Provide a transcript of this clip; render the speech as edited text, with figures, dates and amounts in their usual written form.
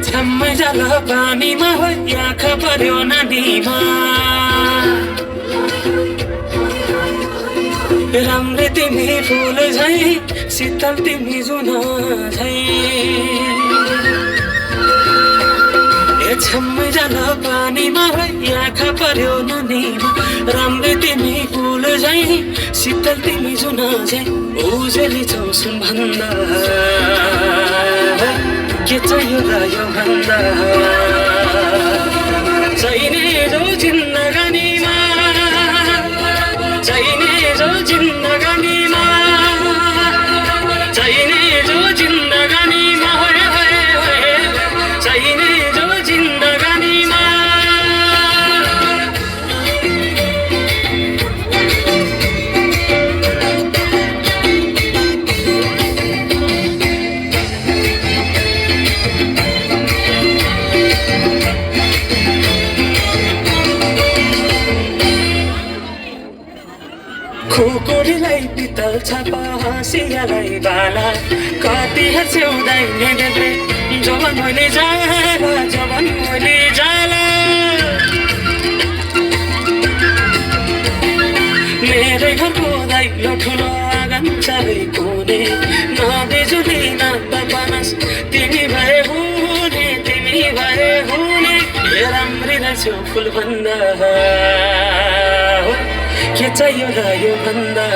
छम्मै जाल पानीमा हो आँखा पर्यो नानीमा राम्रै तिमी फुल झै शीतल तिमी जुन झै छम्मै जाल पानीमा हो आँखा पर्यो नानीमा राम्रै तिमी फुल झै शीतल तिमी जुन झै उजेली चौसुन भन्दा के चाहियो र यो भन्दा चाहिने जो जिन्दगानीमा चाहिने जो जिन्दगानीमा चाहिने जो जिन्दगानीमा होए होए होए चाहिने जो जिन्दगानीमा खुकुरीलाई पितल छापा हाँसियालाई बाला कति हँस्याउँदैन देब्रे जवन मैले जाला जवन मैले जाला मेरै घरको दैलो ठुलो आँगन चारै कोने नबिजुली नपानस तिमी भए हुने राम्री रहेछौ फुल भन्दा के चाहियो र यो भन्दा